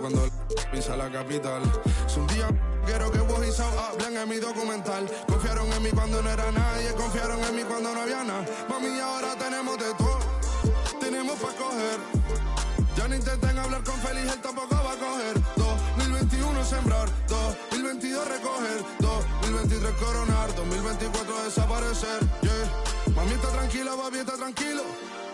cuando pisa la capital. Es un día quiero que vos y Sao hablen en mi documental. Confiaron en mí cuando no era nadie, confiaron en mí cuando no había nada. Mami, ahora tenemos de todo, tenemos para coger. Ya no intenten hablar con Feliz, él tampoco va a coger. 2021 sembrar, 2022 recoger, 2023 coronar, 2024 desaparecer. Yeah. Mami está tranquila, papi está tranquilo.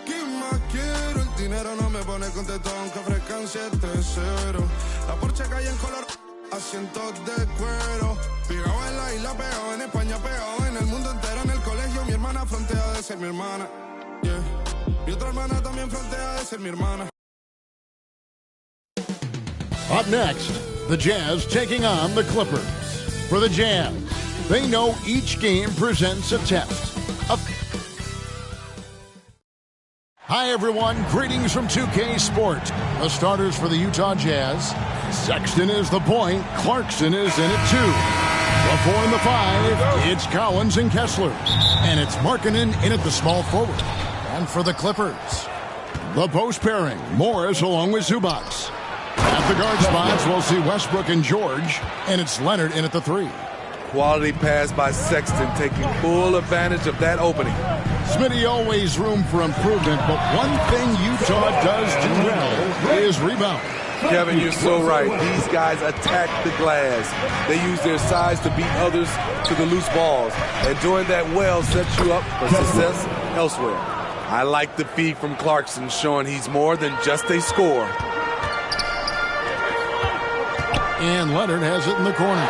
¿Qué más quiero? El dinero no me pone contento aunque ofrezcan 7-0. La Porsche cae en color, asientos de cuero. Pegado en la isla, pegado en España, pegado en el mundo entero. En el colegio mi hermana frontea de ser mi hermana. Yeah. Mi otra hermana también frontea de ser mi hermana. Up next, the Jazz taking on the Clippers. For the Jazz, they know each game presents a test. Hi, everyone. Greetings from 2K Sport. The starters for the Utah Jazz. Sexton is the point. Clarkson is in it, too. The 4 and the 5, it's Collins and Kessler. And it's Markkanen in at the small forward. And for the Clippers, the post pairing, Morris along with Zubac. At the guard spots, we'll see Westbrook and George, and it's Leonard in at the 3. Quality pass by Sexton, taking full advantage of that opening. Smitty, always room for improvement, but one thing Utah does do well is rebound. Kevin, you're so right. These guys attack the glass. They use their size to beat others to the loose balls, and doing that well sets you up for success elsewhere. I like the feed from Clarkson, showing he's more than just a scorer. And Leonard has it in the corner.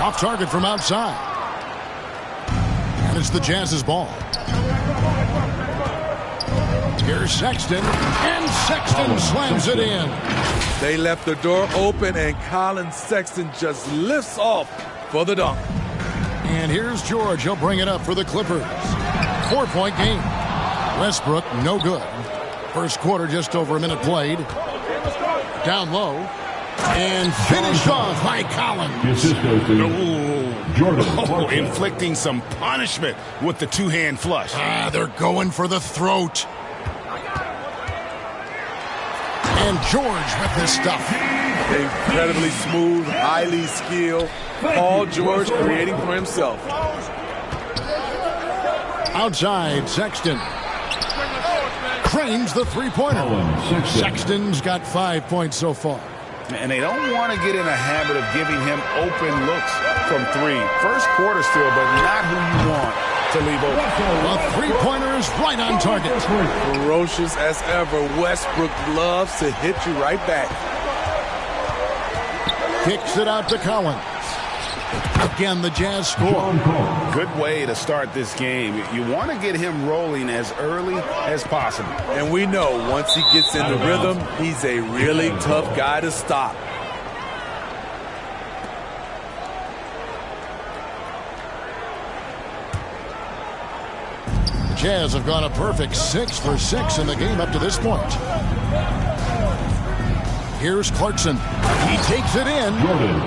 Off target from outside. And it's the Jazz's ball. Here's Sexton. And Sexton slams it in. They left the door open, and Colin Sexton just lifts off for the dunk. And here's George. He'll bring it up for the Clippers. 4-point game. Westbrook, no good. First quarter, just over a minute played. Down low. And finished off by Collins. Inflicting some punishment with the two-hand flush. They're going for the throat. And George with this stuff. Incredibly smooth, highly skilled. Paul George creating for himself. Outside, Sexton. Cranes the three-pointer. Sexton's got 5 points so far. And they don't want to get in a habit of giving him open looks from 3. First quarter still, but not who you want to leave open. The three-pointer is right on target. Ferocious as ever. Westbrook loves to hit you right back. Kicks it out to Collins. Again, the Jazz score. Good way to start this game. You want to get him rolling as early as possible. And we know once he gets in the rhythm, he's a really tough guy to stop. The Jazz have gone a perfect 6 for 6 in the game up to this point. Here's Clarkson. He takes it in.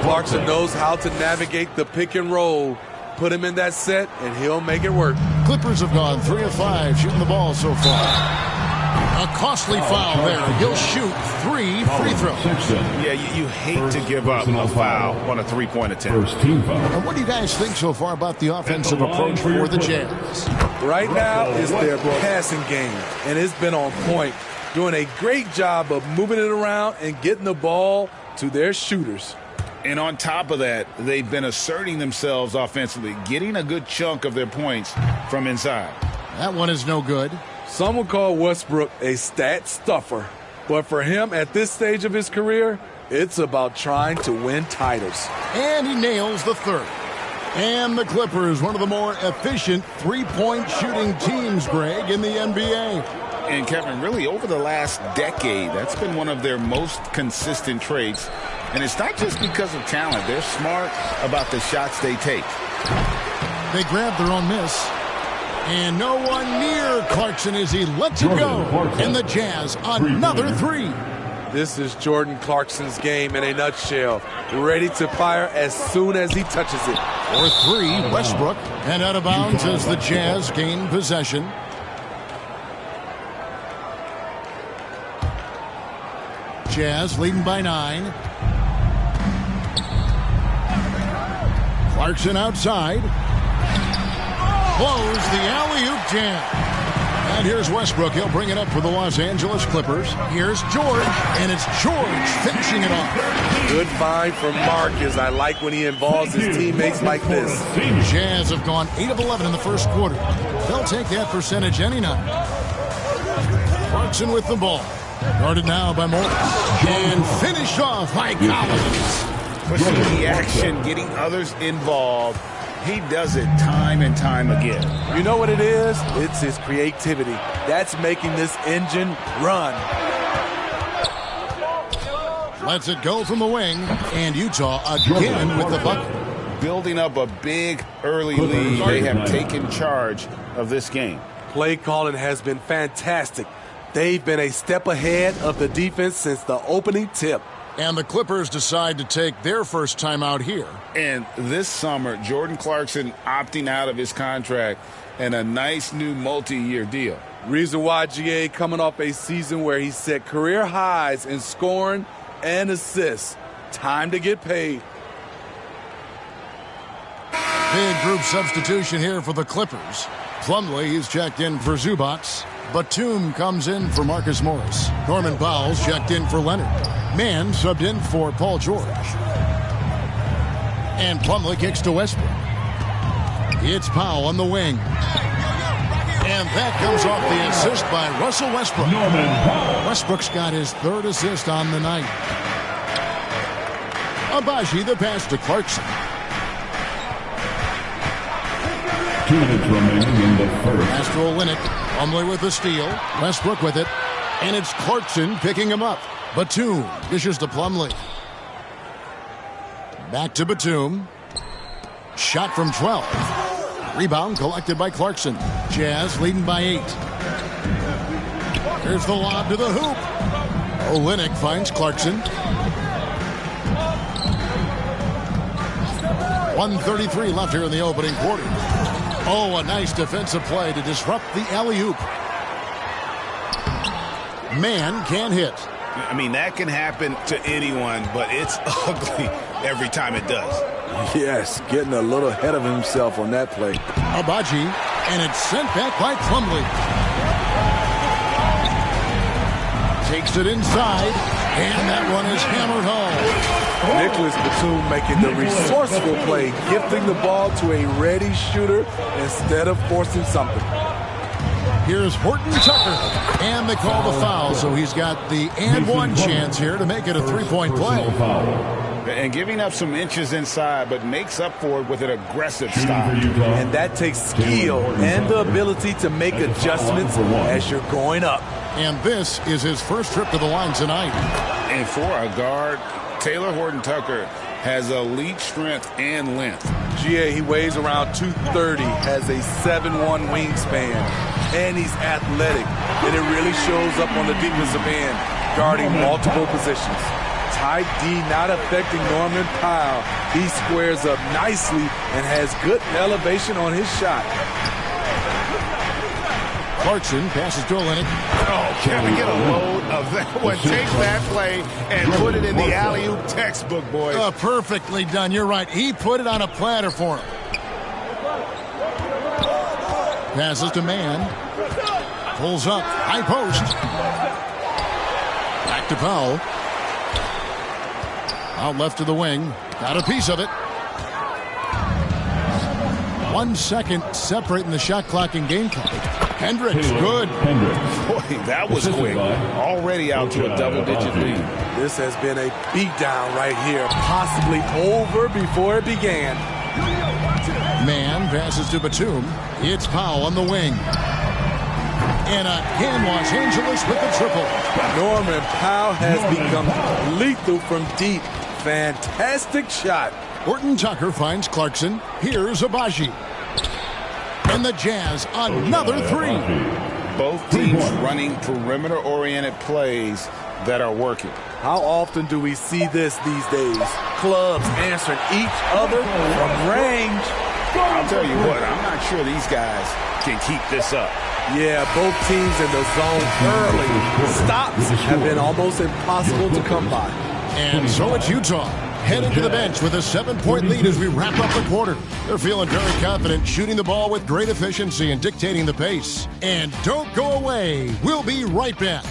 Clarkson knows how to navigate the pick and roll. Put him in that set, and he'll make it work. Clippers have gone 3 of 5 shooting the ball so far. A costly foul there. He'll shoot 3 free throws. Yeah, you hate to give up a foul on a three-point attempt. And what do you guys think so far about the offensive approach for the Jazz? Right now is their passing game, and it's been on point. Doing a great job of moving it around and getting the ball to their shooters. And on top of that, they've been asserting themselves offensively, getting a good chunk of their points from inside. That one is no good. Some would call Westbrook a stat stuffer. But for him at this stage of his career, it's about trying to win titles. And he nails the third. And the Clippers, one of the more efficient three-point shooting teams, Greg, in the NBA. And Kevin, really over the last decade, that's been one of their most consistent traits. And it's not just because of talent. They're smart about the shots they take. They grab their own miss. And no one near Clarkson as he lets it go. And the Jazz, another 3. This is Jordan Clarkson's game in a nutshell. Ready to fire as soon as he touches it. For 3, Westbrook. And out of bounds as the Jazz gain possession. Jazz leading by 9. Clarkson outside. Blows the alley-oop jam. And here's Westbrook. He'll bring it up for the Los Angeles Clippers. Here's George, and it's George finishing it off. Good find from Marcus. I like when he involves his teammates like this. Jazz have gone 8 of 11 in the first quarter. They'll take that percentage any night. Clarkson with the ball. Guarded now by Morris. And finished off by Collins. Pushing the action, getting others involved. He does it time and time again. You know what it is? It's his creativity. That's making this engine run. Lets it go from the wing. And Utah again with the bucket. Building up a big early lead. They have taken charge of this game. Play calling has been fantastic. They've been a step ahead of the defense since the opening tip. And the Clippers decide to take their first time out here. And this summer, Jordan Clarkson opting out of his contract and a nice new multi-year deal. Reason why GA coming off a season where he set career highs in scoring and assists. Time to get paid. Big group substitution here for the Clippers. Plumlee is checked in for Zubats. Batum comes in for Marcus Morris. Norman Powell's checked in for Leonard. Mann subbed in for Paul George. And Plumlee kicks to Westbrook. It's Powell on the wing. And that comes off the assist by Russell Westbrook. Westbrook's got his third assist on the night. Abaji the pass to Clarkson. 2 minutes remaining in the first. Pass to Olynyk. Plumlee with the steal. Westbrook with it. And it's Clarkson picking him up. Batum dishes to Plumlee. Back to Batum. Shot from 12. Rebound collected by Clarkson. Jazz leading by 8. Here's the lob to the hoop. Olynyk finds Clarkson. 1:33 left here in the opening quarter. Oh, a nice defensive play to disrupt the alley-oop. Man can't hit. I mean, that can happen to anyone, but it's ugly every time it does. Yes, getting a little ahead of himself on that play. Abaji, and it's sent back by Plumlee. Takes it inside, and that one is hammered home. Nicholas Batum making the resourceful play, gifting the ball to a ready shooter instead of forcing something. Here's Horton Tucker, and they call the foul, so he's got the and one chance here to make it a three-point play. And giving up some inches inside, but makes up for it with an aggressive stop. And that takes skill and the ability to make adjustments as you're going up. And this is his first trip to the line tonight. And for a guard, Taylor Horton Tucker has elite strength and length. GA, he weighs around 230, has a 7'1" wingspan, and he's athletic. And it really shows up on the defensive end, guarding multiple positions. Tight D not affecting Norman Powell. He squares up nicely and has good elevation on his shot. Clarkson passes to Olynyk. Oh, can we get a load of that one? Take that play and put it in the alley-oop textbook, boys. Perfectly done. You're right. He put it on a platter for him. Passes to Mann. Pulls up. High post. Back to Powell. Out left to the wing. Got a piece of it. 1 second separating the shot clock and game clock. Hendricks, good. Boy, that was quick. Already out to a double-digit lead. This has been a beatdown right here, possibly over before it began. Mann passes to Batum. It's Powell on the wing. And again, Los Angeles with the triple. Norman Powell has become lethal from deep. Fantastic shot. Horton Tucker finds Clarkson. Here's Abaji. And the Jazz, another three. Both teams running perimeter-oriented plays that are working. How often do we see this these days? Clubs answering each other from range. I'll tell you what, I'm not sure these guys can keep this up. Yeah, both teams in the zone early. Stops have been almost impossible to come by. And so it's Utah heading to the bench with a 7-point lead as we wrap up the quarter. They're feeling very confident, shooting the ball with great efficiency and dictating the pace. And don't go away. We'll be right back.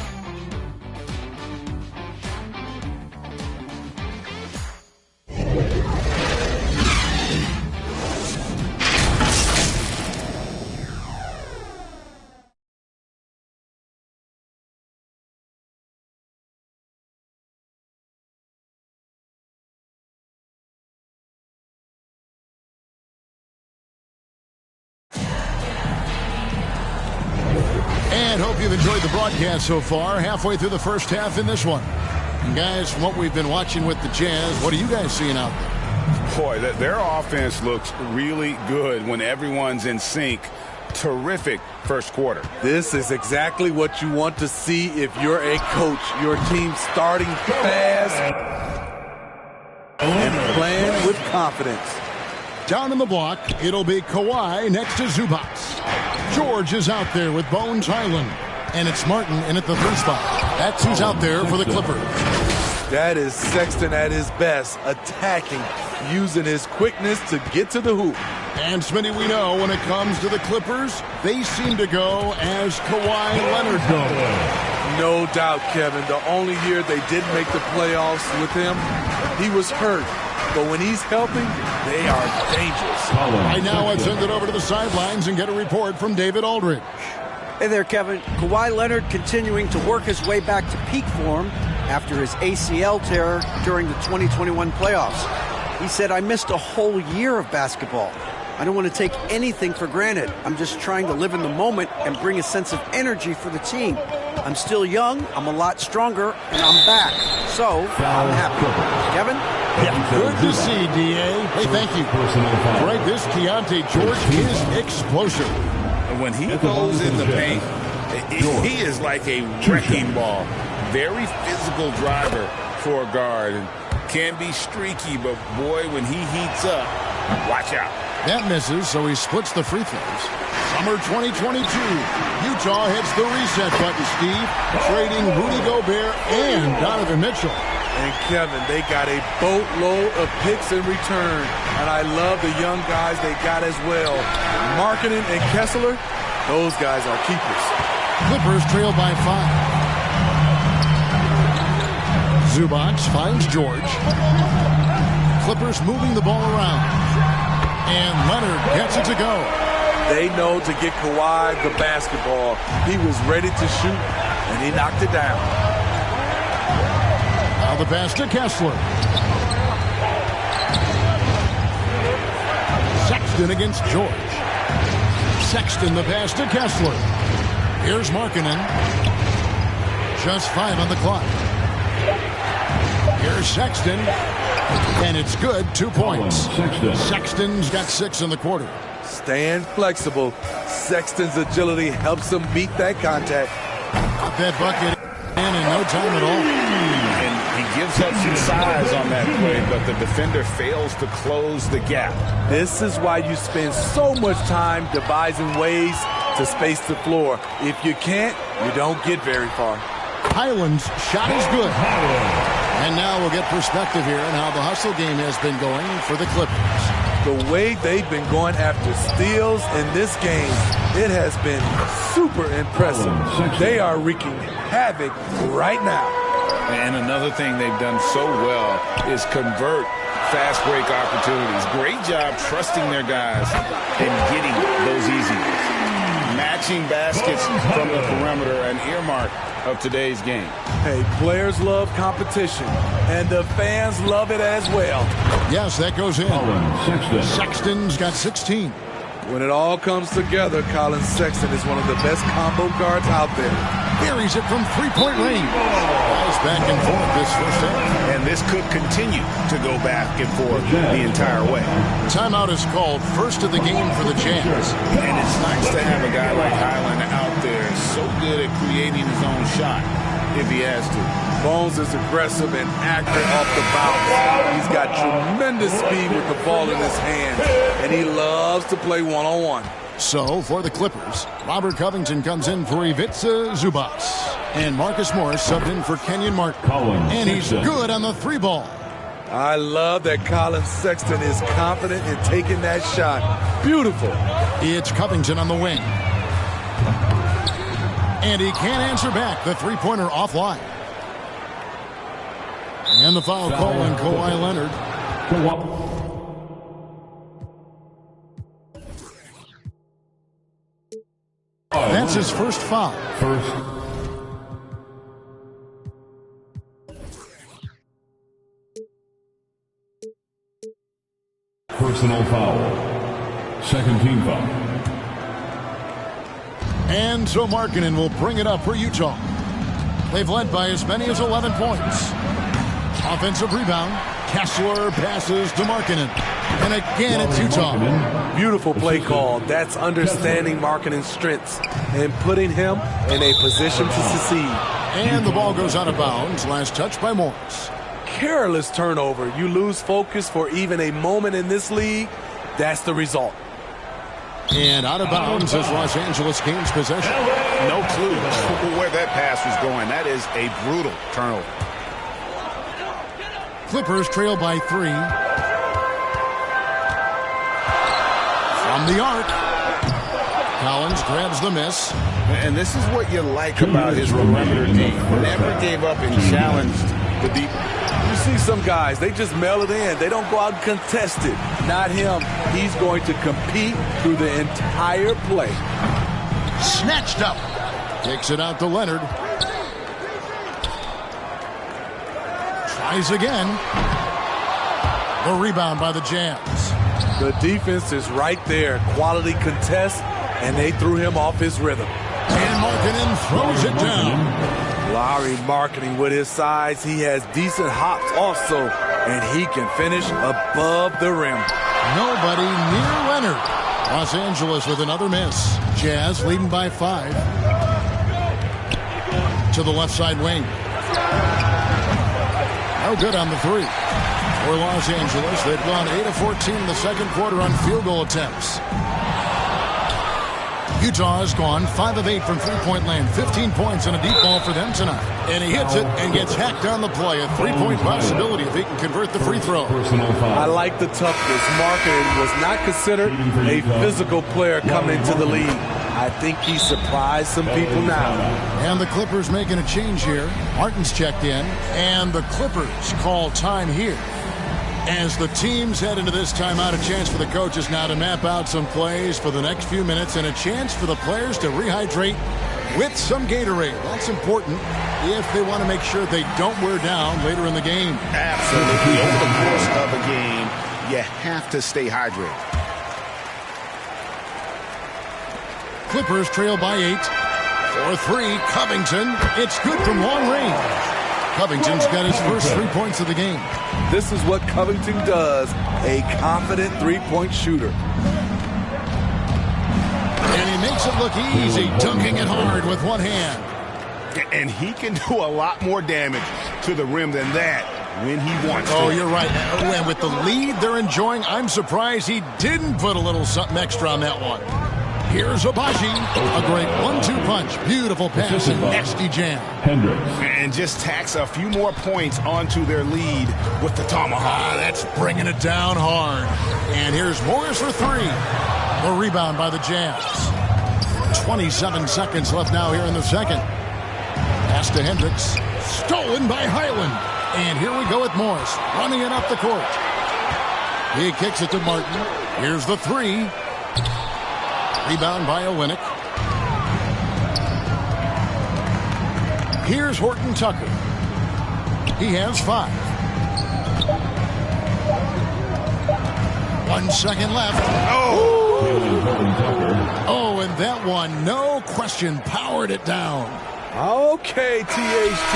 And hope you've enjoyed the broadcast so far. Halfway through the first half in this one. And guys, from what we've been watching with the Jazz, what are you guys seeing out there? Boy, their offense looks really good when everyone's in sync. Terrific first quarter. This is exactly what you want to see if you're a coach. Your team starting fast and playing with confidence. Down in the block, it'll be Kawhi next to Zubac. George is out there with Bones Highland. And it's Martin in at the third spot. That's who's out there for the Clippers. That is Sexton at his best, attacking, using his quickness to get to the hoop. And Smitty, we know when it comes to the Clippers, they seem to go as Kawhi Leonard goes. No doubt, Kevin. The only year they didn't make the playoffs with him, he was hurt. But when he's healthy, they are dangerous. Right now, let's send it over to the sidelines and get a report from David Aldridge. Hey there, Kevin. Kawhi Leonard continuing to work his way back to peak form after his ACL tear during the 2021 playoffs. He said, "I missed a whole year of basketball. I don't want to take anything for granted. I'm just trying to live in the moment and bring a sense of energy for the team. I'm still young, I'm a lot stronger, and I'm back. So, I'm happy." Kevin? Yeah, good to see, D.A. Hey, thank you. Right, this Keontae George is explosive. When he goes in the paint, he is like a wrecking ball. Very physical driver for a guard. And can be streaky, but boy, when he heats up, watch out. That misses, so he splits the free throws. Summer 2022. Utah hits the reset button, Steve, trading Rudy Gobert and Donovan Mitchell. And Kevin, they got a boatload of picks in return. And I love the young guys they got as well. Markkanen and Kessler, those guys are keepers. Clippers trail by 5. Zubac finds George. Clippers moving the ball around. And Leonard gets it to go. They know to get Kawhi the basketball. He was ready to shoot, and he knocked it down. Now the pass to Kessler. Sexton against George. Sexton the pass to Kessler. Here's Markkanen. Just 5 on the clock. Here's Sexton. And it's good, 2 points. Sexton's got 6 in the quarter. Staying flexible. Sexton's agility helps him beat that contact. Got that bucket in no time at all. And he gives up some size on that play, but the defender fails to close the gap. This is why you spend so much time devising ways to space the floor. If you can't, you don't get very far. Highland's shot is good. And now we'll get perspective here on how the hustle game has been going for the Clippers. The way they've been going after steals in this game, it has been super impressive. They are wreaking havoc right now. And another thing they've done so well is convert fast break opportunities. Great job trusting their guys and getting those easy ones. Matching baskets from the perimeter, an earmark of today's game. Hey, players love competition, and the fans love it as well. Yes, that goes in. Sexton's got 16. When it all comes together, Colin Sexton is one of the best combo guards out there. Buries it from three-point range. Nice back and forth this first half. And this could continue to go back and forth the entire way. Timeout is called, first of the game for the Jazz. And it's nice to have a guy like Highland out there so good at creating his own shot. if he has to. Bones is aggressive and accurate off the bounce. He's got tremendous speed with the ball in his hands, and he loves to play one-on-one. So, for the Clippers, Robert Covington comes in for Ivica Zubac. And Marcus Morris subbed in for Kenyon Martin. And he's good on the 3-ball. I love that Colin Sexton is confident in taking that shot. Beautiful. It's Covington on the wing. And he can't answer back. The three-pointer offline. And the foul call on Kawhi Leonard. That's his first foul. Personal foul. Second team foul. And so Markkanen will bring it up for Utah. They've led by as many as 11 points. Offensive rebound. Kessler passes to Markkanen. And again, it's Utah. Beautiful play call. That's understanding Markkanen's strengths and putting him in a position to succeed. And the ball goes out of bounds. Last touch by Morris. Careless turnover. You lose focus for even a moment in this league. That's the result. And out of bounds as Los Angeles gains possession. No clue where that pass was going. That is a brutal turnover. Clippers trail by 3. From the arc. Collins grabs the miss. And this is what you like about his perimeter D. Never gave up and challenged the deep. You see some guys, they just mail it in. They don't go out and contest it. Not him. He's going to compete through the entire play. Snatched up. Kicks it out to Leonard. Tries again. The rebound by the Jazz. The defense is right there. Quality contest, and they threw him off his rhythm. And Markkanen throws it down. Larry Markkanen with his size. He has decent hops also, and he can finish above the rim. Nobody near Leonard. Los Angeles with another miss. Jazz leading by 5. To the left side wing. No good on the 3. For Los Angeles, they've gone 8 of 14 in the second quarter on field goal attempts. Utah has gone 5 of 8 from three-point land. 15 points and a deep ball for them tonight. And he hits it and gets hacked on the play. A 3-point possibility if he can convert the free throw. I like the toughness. Markkanen was not considered a physical player coming into the league. I think he surprised some people now. And the Clippers making a change here. Martin's checked in. And the Clippers call time here. As the teams head into this timeout, a chance for the coaches now to map out some plays for the next few minutes and a chance for the players to rehydrate with some Gatorade. That's important if they want to make sure they don't wear down later in the game. Absolutely. Over the course of a game, you have to stay hydrated. Clippers trail by 8. For 3, Covington. It's good from long range. Covington's got his first 3 points of the game. This is what Covington does, a confident three-point shooter. And he makes it look easy, dunking it hard with one hand. And he can do a lot more damage to the rim than that when he wants to. Oh, you're right. And with the lead they're enjoying, I'm surprised he didn't put a little something extra on that one. Here's Abaji. A great 1-2 punch. Beautiful pass and nasty jam. And just tacks a few more points onto their lead with the tomahawk. That's bringing it down hard. And here's Morris for 3. The rebound by the Jazz. 27 seconds left now here in the second. Pass to Hendricks. Stolen by Highland. And here we go with Morris. Running it up the court. He kicks it to Martin. Here's the 3. Rebound by Olynyk. Here's Horton Tucker. He has 5. 1 second left. Oh, and that one, no question, powered it down. Okay, THT,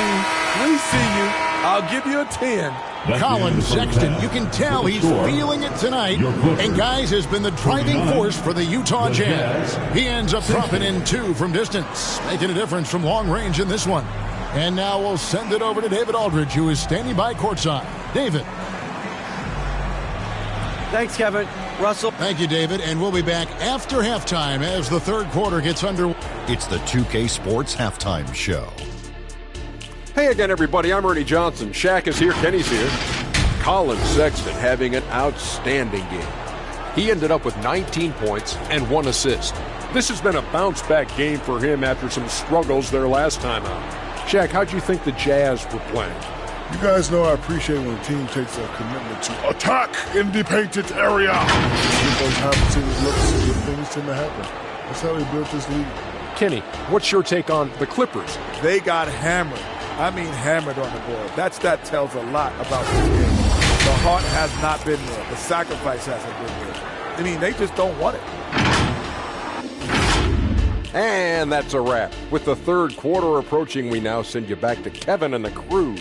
we see you. I'll give you a 10. Colin Sexton, you can tell he's feeling it tonight. And, guys, has been the driving force for the Utah Jazz. He ends up dropping in 2 from distance, making a difference from long range in this one. And now we'll send it over to David Aldridge, who is standing by courtside. David. Thanks, Kevin. Russell. Thank you, David. And we'll be back after halftime as the third quarter gets under. It's the 2K Sports Halftime Show. Hey again, everybody. I'm Ernie Johnson. Shaq is here. Kenny's here. Colin Sexton having an outstanding game. He ended up with 19 points and 1 assist. This has been a bounce-back game for him after some struggles there last time out. Shaq, how'd you think the Jazz were playing? You guys know I appreciate when a team takes a commitment to attack in the painted area. With those high-percentage looks, good things tend to happen. That's how they built this league. Kenny, what's your take on the Clippers? They got hammered. I mean hammered on the board. That tells a lot about this game. The heart has not been there. The sacrifice hasn't been there. I mean, they just don't want it. And that's a wrap. With the third quarter approaching, we now send you back to Kevin and the crew.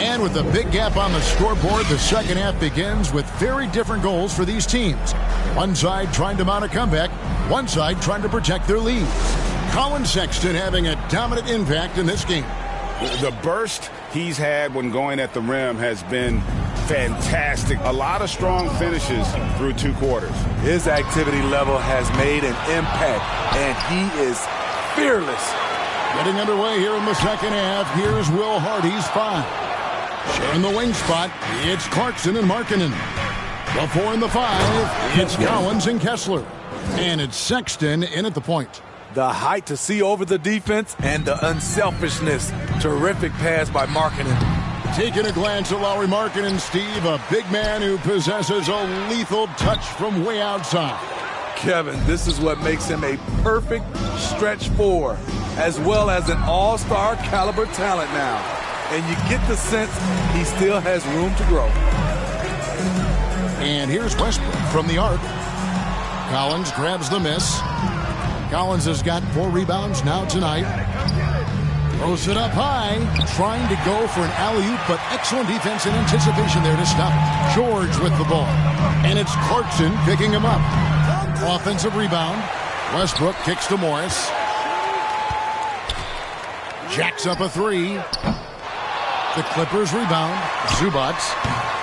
And with a big gap on the scoreboard, the second half begins with very different goals for these teams. One side trying to mount a comeback, one side trying to protect their leads. Colin Sexton having a dominant impact in this game. The burst he's had when going at the rim has been fantastic. A lot of strong finishes through 2 quarters. His activity level has made an impact, and he is fearless. Getting underway here in the second half. Here's Will Hardy's 5. Sharing the wing spot, it's Clarkson and Markkanen. The 4 and the 5, it's Collins and Kessler. And it's Sexton in at the point. The height to see over the defense and the unselfishness. Terrific pass by Markkanen. Taking a glance at Lauri Markkanen, Steve, a big man who possesses a lethal touch from way outside. Kevin, this is what makes him a perfect stretch 4, as well as an all-star caliber talent now. And you get the sense he still has room to grow. And here's Westbrook from the arc. Collins grabs the miss. Collins has got 4 rebounds now tonight. Throws it up high, trying to go for an alley-oop, but excellent defense and anticipation there to stop George with the ball. And it's Clarkson picking him up. Offensive rebound. Westbrook kicks to Morris. Jacks up a 3. The Clippers rebound. Zubac.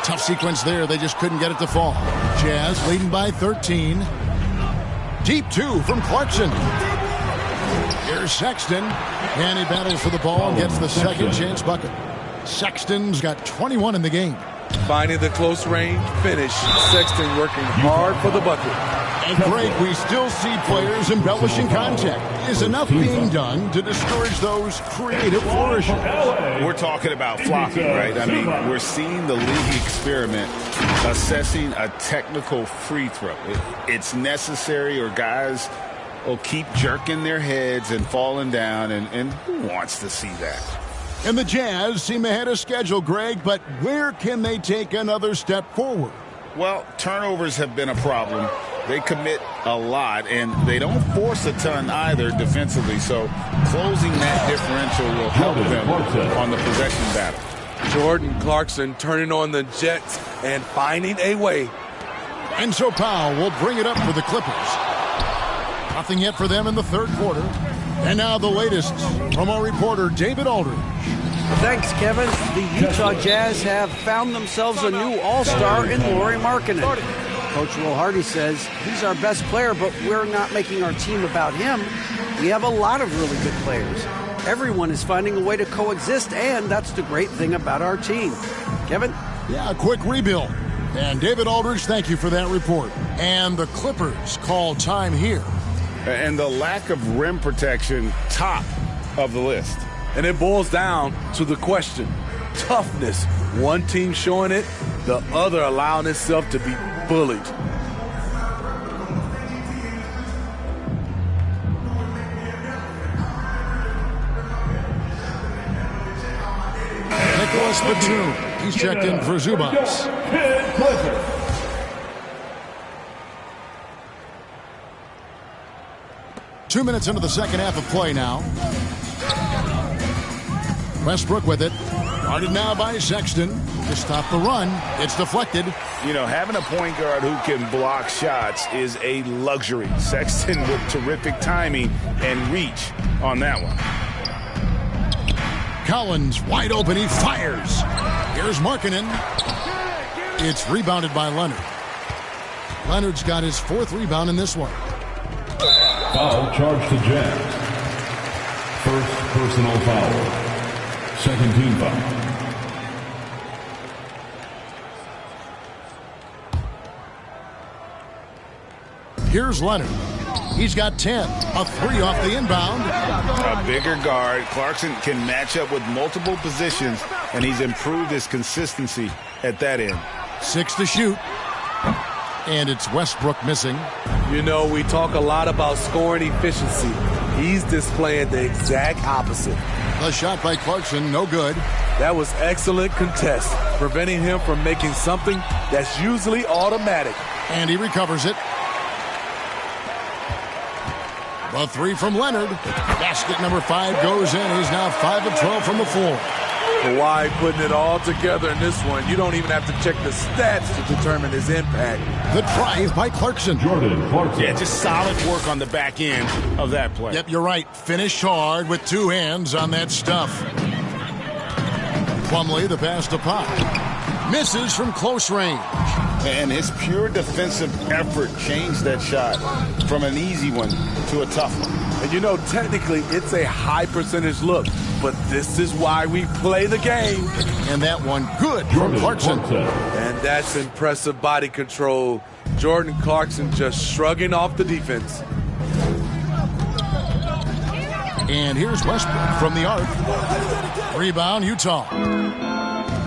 Tough sequence there. They just couldn't get it to fall. Jazz leading by 13. Deep 2 from Clarkson. Here's Sexton. And he battles for the ball and gets the second chance bucket. Sexton's got 21 in the game. Finding the close range finish. Sexton working hard for the bucket. And Greg, we still see players embellishing contact. Is enough being done to discourage those creative flourishes? We're talking about flopping, right? I mean, we're seeing the league experiment assessing a technical free throw. It's necessary, or guys will keep jerking their heads and falling down, and who wants to see that? And the Jazz seem ahead of schedule, Greg, but where can they take another step forward? Well, turnovers have been a problem. They commit a lot, and they don't force a ton either defensively, so closing that differential will help them on the possession battle. Jordan Clarkson turning on the Jets and finding a way. And so Powell will bring it up for the Clippers. Nothing yet for them in the third quarter. And now the latest from our reporter, David Aldridge. Thanks, Kevin. The Utah Jazz have found themselves a new all-star in Lauri Markkanen. Coach Will Hardy says he's our best player, but we're not making our team about him. We have a lot of really good players. Everyone is finding a way to coexist, and that's the great thing about our team. Kevin? Yeah, a quick rebuild. And David Aldridge, thank you for that report. And the Clippers call time here. And the lack of rim protection, top of the list. And it boils down to the question. Toughness. One team showing it, the other allowing itself to be bullied. Nicholas Batum. He's checked in for Zubac. 2 minutes into the second half of play now. Westbrook with it. Guarded now by Sexton to stop the run. It's deflected. You know, having a point guard who can block shots is a luxury. Sexton with terrific timing and reach on that one. Collins wide open. He fires. Here's Markkanen. It's rebounded by Leonard. Leonard's got his 4th rebound in this one. Foul charge to Jazz. First personal foul. Second team foul. Here's Leonard. He's got 10. A 3 off the inbound. A bigger guard. Clarkson can match up with multiple positions, and he's improved his consistency at that end. 6 to shoot. And it's Westbrook missing. You know, we talk a lot about scoring efficiency. He's displaying the exact opposite. The shot by Clarkson, no good. That was excellent contest, preventing him from making something that's usually automatic. And he recovers it. The 3 from Leonard. Basket number 5 goes in. He's now 5 of 12 from the floor. Kawhi putting it all together in this one. You don't even have to check the stats to determine his impact. The drive by Clarkson. Jordan Clarkson. Yeah, just solid work on the back end of that play. Yep, you're right. Finished hard with 2 hands on that stuff. Plumlee, the pass to Pop. Misses from close range. And his pure defensive effort changed that shot from an easy one to a tough one. And you know, technically, it's a high percentage look, but this is why we play the game. And that one good from Clarkson. And that's impressive body control. Jordan Clarkson just shrugging off the defense. And here's Westbrook from the arc. Rebound, Utah.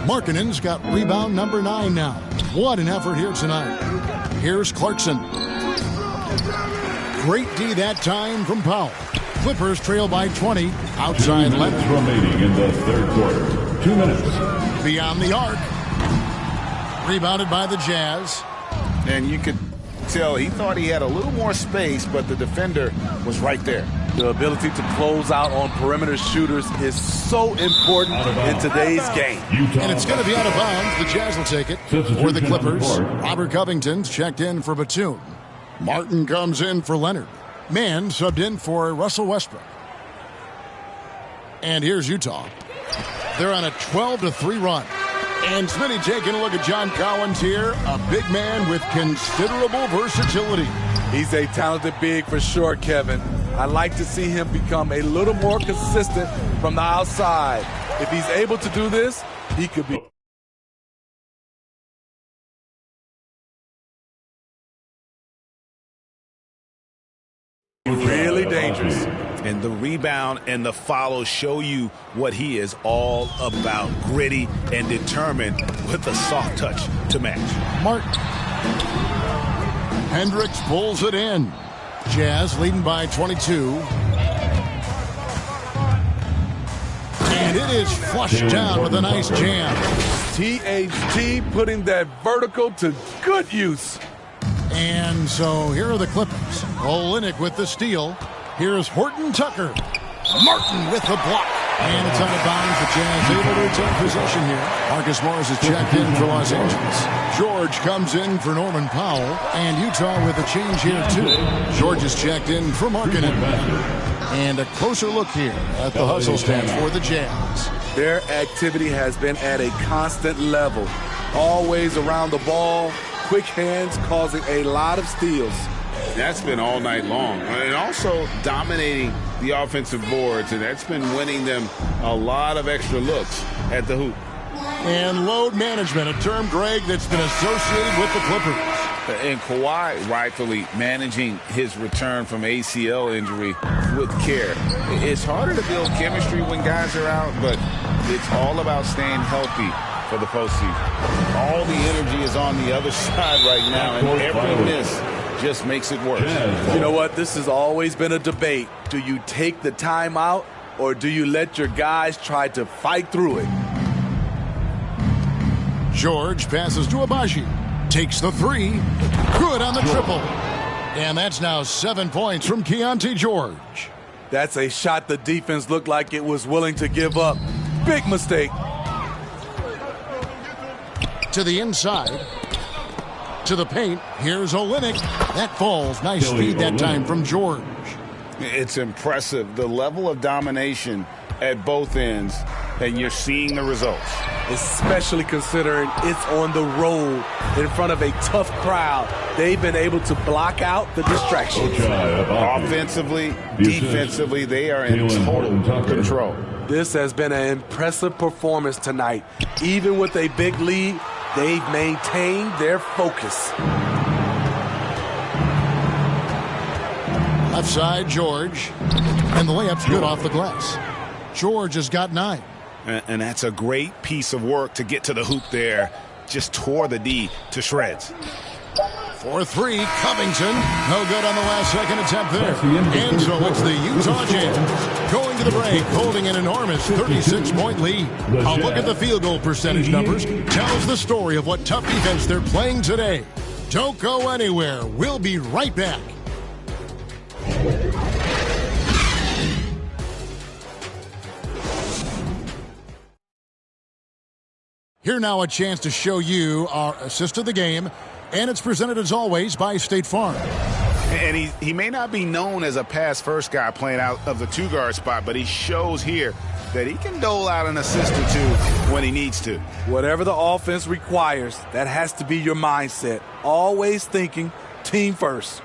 Markkanen's got rebound number 9 now. What an effort here tonight. Here's Clarkson. Great D that time from Powell. Clippers trail by 20. Outside Leonard. Remaining in the third quarter. 2 minutes. Beyond the arc. Rebounded by the Jazz. And you could tell he thought he had a little more space, but the defender was right there. The ability to close out on perimeter shooters is so important in today's game. And it's going to be out of bounds. The Jazz will take it for the Clippers. Robert Covington's checked in for Batum. Martin comes in for Leonard. Mann subbed in for Russell Westbrook. And here's Utah. They're on a 12-3 run. And Smitty taking a look at John Collins here. A big man with considerable versatility. He's a talented big for sure, Kevin. I'd like to see him become a little more consistent from the outside. If he's able to do this, he could be really dangerous. And the rebound and the follow show you what he is all about. Gritty and determined with a soft touch to match. Martin. Hendricks pulls it in. Jazz leading by 22. And it is flushed down with a nice jam. THT putting that vertical to good use. And so here are the Clippers. Olynyk with the steal. Here's Horton Tucker. Martin with the block. And it's out of bounds. The Jazz able to retain possession here. Marcus Morris is checked in for Los Angeles. George comes in for Norman Powell. And Utah with a change here, too. George is checked in for Markkanen. And a closer look here at the hustle stand for the Jazz. Their activity has been at a constant level. Always around the ball. Quick hands causing a lot of steals. That's been all night long. And also dominating the offensive boards, and that's been winning them a lot of extra looks at the hoop. And load management, a term, Greg, that's been associated with the Clippers. And Kawhi rightfully managing his return from ACL injury with care. It's harder to build chemistry when guys are out, but it's all about staying healthy for the postseason. All the energy is on the other side right now, and every miss just makes it worse. You know what? This has always been a debate. Do you take the time out, or do you let your guys try to fight through it? George passes to Abaji. Takes the 3. Good on the triple. And that's now 7 points from Keontae George. That's a shot the defense looked like it was willing to give up. Big mistake. To the inside. To the paint. Here's Olynyk. That falls. Nice speed that time from George. It's impressive, the level of domination at both ends, and you're seeing the results. Especially considering it's on the road in front of a tough crowd. They've been able to block out the distractions. Offensively, defensively, they are in total control. This has been an impressive performance tonight. Even with a big lead, they've maintained their focus. Left side, George. And the layup's good off the glass. George has got 9. And that's a great piece of work to get to the hoop there. Just tore the D to shreds. For 3, Covington. No good on the last second attempt there. And so it's the Utah Jazz going to the break, holding an enormous 36-point lead. A look at the field goal percentage numbers tells the story of what tough defense they're playing today. Don't go anywhere. We'll be right back. Here now a chance to show you our assist of the game, and it's presented as always by State Farm. And he may not be known as a pass-first guy playing out of the 2-guard spot, but he shows here that he can dole out an assist or 2 when he needs to. Whatever the offense requires, that has to be your mindset. Always thinking team first.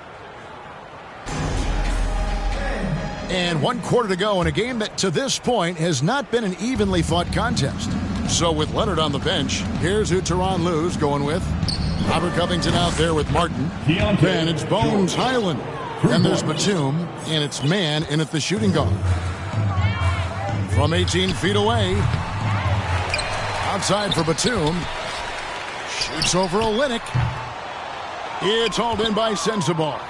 And 1 quarter to go in a game that to this point has not been an evenly fought contest. So with Leonard on the bench, here's who Tyronn Lue's going with. Robert Covington out there with Martin. Then it's Bones Highland. And there's Batum, and it's man in at the shooting guard. From 18 feet away. Outside for Batum. Shoots over Olynyk. It's hauled in by Sensabaugh.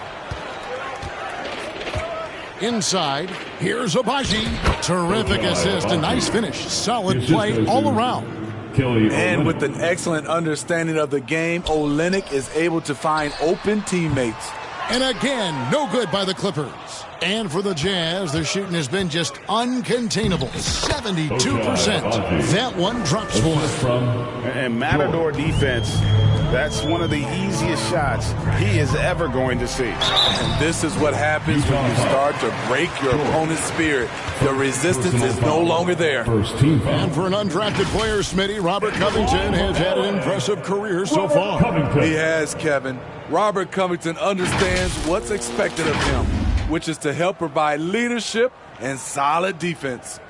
Inside, here's Abaji. Terrific assist, a nice finish. Solid play all around. And with an excellent understanding of the game, Olynyk is able to find open teammates. And again, no good by the Clippers. And for the Jazz, their shooting has been just uncontainable. 72%. That one drops for him. And Matador defense, that's one of the easiest shots he is ever going to see. And this is what happens when you start to break your opponent's spirit. The resistance is no longer there. And for an undrafted player, Smitty, Robert Covington has had an impressive career so far. He has, Kevin. Robert Covington understands what's expected of him, which is to help provide leadership and solid defense.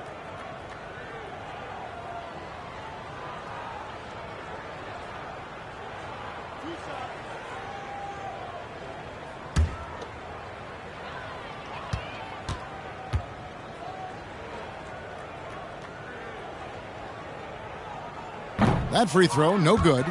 That free throw, no good.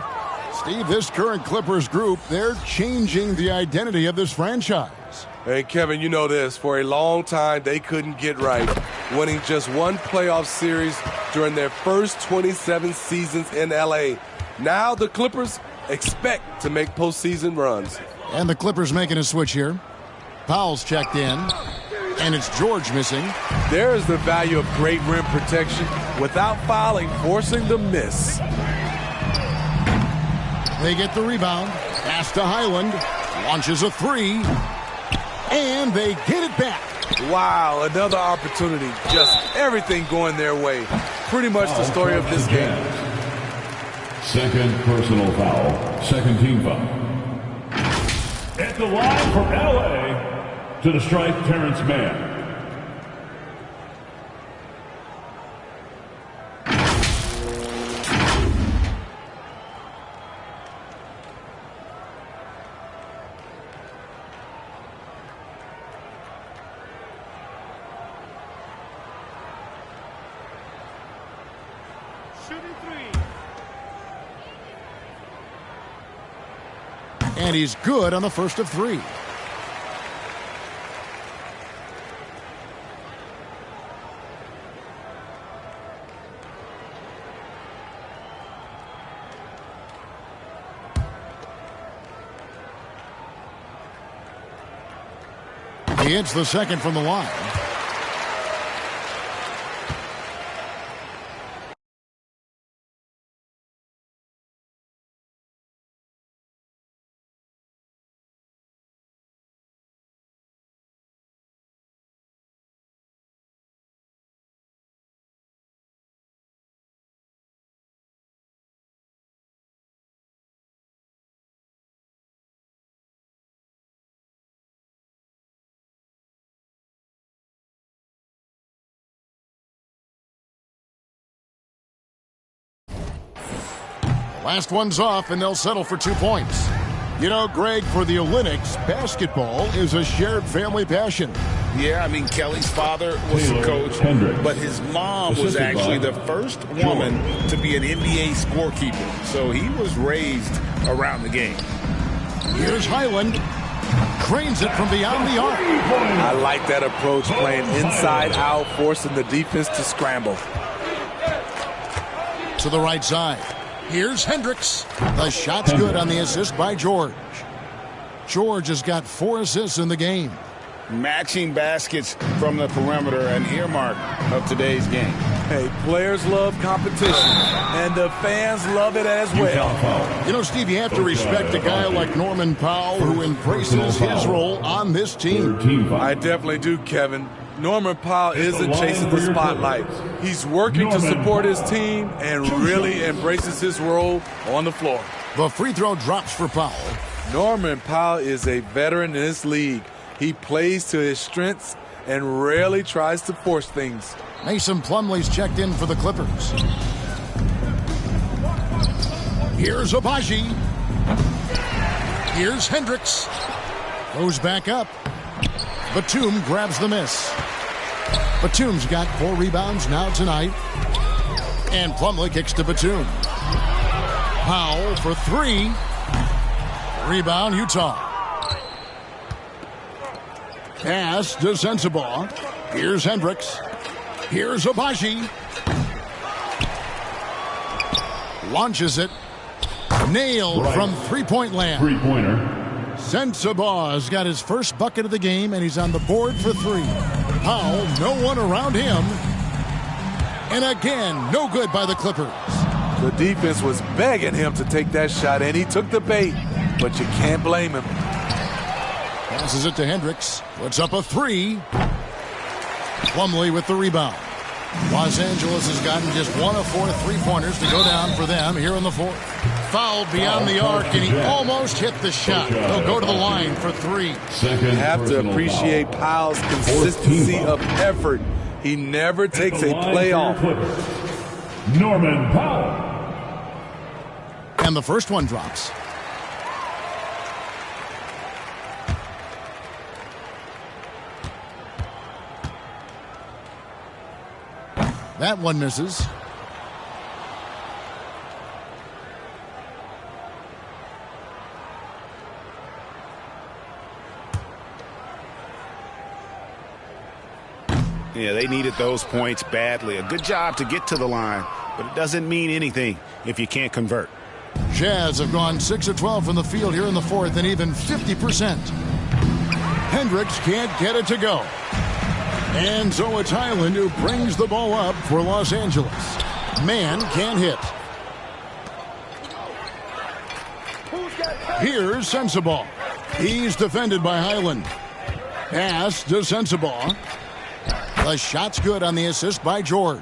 Steve, this current Clippers group, they're changing the identity of this franchise. Hey, Kevin, you know this. For a long time, they couldn't get right, winning just one playoff series during their first 27 seasons in L.A. Now the Clippers expect to make postseason runs. And the Clippers making a switch here. Powell's checked in, and it's George missing. There is the value of great rim protection without fouling, forcing the miss. They get the rebound. Pass to Highland. Launches a 3. And they get it back. Wow, another opportunity. Just everything going their way. Pretty much the story of this game. Second personal foul. Second team foul. At the line from LA to the strike, Terrence Mann. And he's good on the first of 3. He hits the second from the line. Last one's off, and they'll settle for 2 points. You know, Greg, for the Olympics, basketball is a shared family passion. Yeah, I mean, Kelly's father was the coach, but his mom was actually the first woman to be an NBA scorekeeper. So he was raised around the game. Here's Highland. Cranes it from beyond the arc. I like that approach, playing inside out, forcing the defense to scramble. To the right side. Here's Hendricks. The shot's good on the assist by George. George has got 4 assists in the game. Matching baskets from the perimeter, an earmark of today's game. Hey, players love competition, and the fans love it as well. You know, Steve, you have to respect a guy like Norman Powell who embraces his role on this team. I definitely do, Kevin. Norman Powell isn't chasing the spotlight. He's working to support his team and really embraces his role on the floor. The free throw drops for Powell. Norman Powell is a veteran in this league. He plays to his strengths and rarely tries to force things. Mason Plumlee's checked in for the Clippers. Here's Abaji. Here's Hendricks. Goes back up. Batum grabs the miss. Batum's got 4 rebounds now tonight. And Plumlee kicks to Batum. Powell for 3. Rebound, Utah. Pass to Sensabaugh. Here's Hendricks. Here's Abaji. Launches it. Nailed from three-point land. Three-pointer. Sensabaugh's got his first bucket of the game, and he's on the board for 3. Powell, no one around him. And again, no good by the Clippers. The defense was begging him to take that shot, and he took the bait, but you can't blame him. Passes it to Hendricks. Puts up a 3. Plumlee with the rebound. Los Angeles has gotten just 1 of 4 three-pointers to go down for them here in the 4th. Fouled beyond the arc, and he almost hit the shot. They'll go to the line for 3. You have to appreciate Powell's consistency of effort. He never takes a play off. Norman Powell. And the first one drops. That one misses. Yeah, they needed those points badly. A good job to get to the line, but it doesn't mean anything if you can't convert. Jazz have gone 6 of 12 from the field here in the 4th and even 50%. Hendricks can't get it to go. And so it's Highland who brings the ball up for Los Angeles. Man can't hit. Here's Sensabaugh. He's defended by Highland. Pass to Sensabaugh. The shot's good on the assist by George.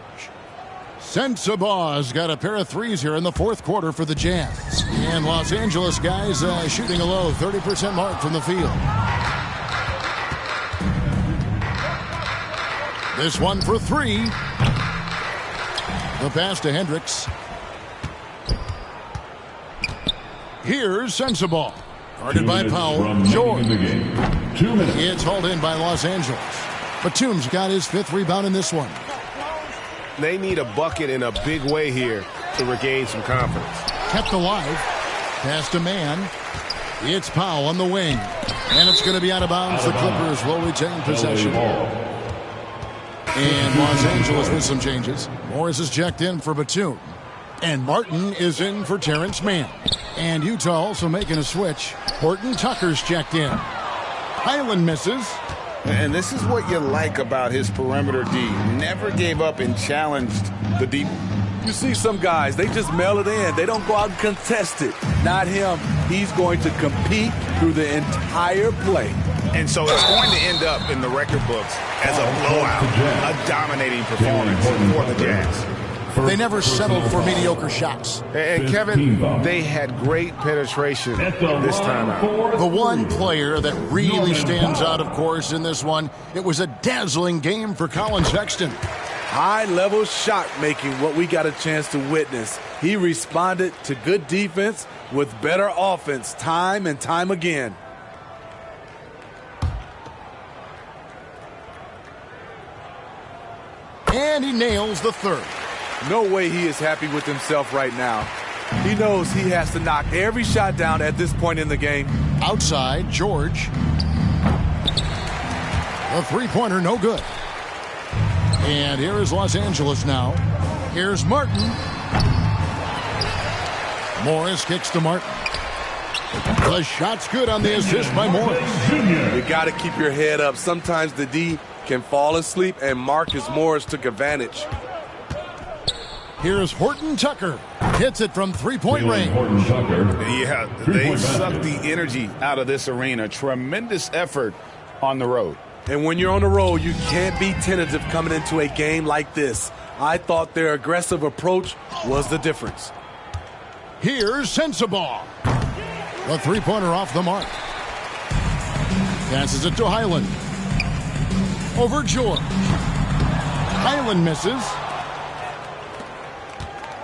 Sensabaugh's got a pair of 3s here in the 4th quarter for the Jazz. And Los Angeles guys shooting a low 30% mark from the field. This one for 3. The pass to Hendricks. Here's Sensabaugh. Guarded by Powell. George. 2 minutes. It's hauled in by Los Angeles. Batum's got his 5th rebound in this one. They need a bucket in a big way here to regain some confidence. Kept alive. Pass to man. It's Powell on the wing. And it's going to be out of bounds. The Clippers will retain possession. And Los Angeles with some changes. Morris is checked in for Batum. And Martin is in for Terrence Mann. And Utah also making a switch. Horton Tucker's checked in. Highland misses. And this is what you like about his perimeter D. Never gave up and challenged the deep. You see some guys, they just mail it in. They don't go out and contest it. Not him. He's going to compete through the entire play. And so it's going to end up in the record books as a blowout, a dominating performance for the Jazz. They never settled for mediocre shots. And Kevin, they had great penetration this time out. The one player that really stands out, of course, in this one, it was a dazzling game for Colin Sexton. High-level shot making, what we got a chance to witness. He responded to good defense with better offense time and time again. And he nails the third. No way he is happy with himself right now. He knows he has to knock every shot down at this point in the game. Outside, George. The three-pointer, no good. And here is Los Angeles now. Here's Martin. Morris kicks to Martin. The shot's good on the assist by Morris. You got to keep your head up. Sometimes the D can fall asleep, and Marcus Morris took advantage. Here's Horton Tucker. Hits it from three-point range. Horton Tucker. Yeah, they suck the energy out of this arena. Tremendous effort on the road. And when you're on the road, you can't be tentative coming into a game like this. I thought their aggressive approach was the difference. Here's Sensabaugh. The three-pointer off the mark. Passes it to Highland. Over George. Highland misses.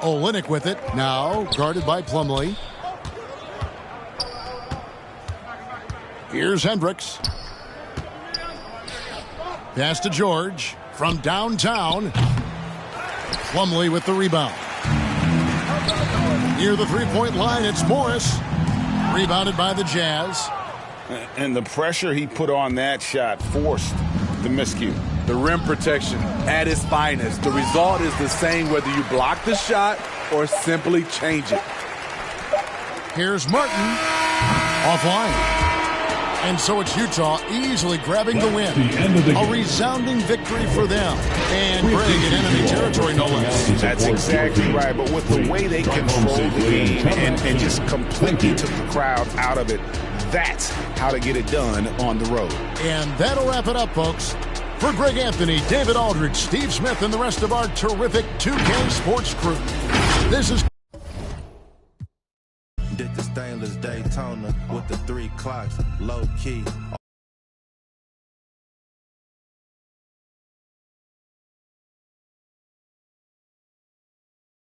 Olynyk with it. Now guarded by Plumlee. Here's Hendricks. Pass to George from downtown. Plumlee with the rebound. Near the three-point line, it's Morris. Rebounded by the Jazz. And the pressure he put on that shot forced the miscue. The rim protection at its finest. The result is the same whether you block the shot or simply change it. Here's Martin. Offline. And so it's Utah easily grabbing the win. A resounding victory for them. And Greg in enemy territory, no less. That's exactly right. But with the way they control the game and just completely took the crowd out of it, that's how to get it done on the road. And that'll wrap it up, folks. For Greg Anthony, David Aldridge, Steve Smith, and the rest of our terrific 2K Sports crew, this is... Did the stainless Daytona with the 3 clocks, low key.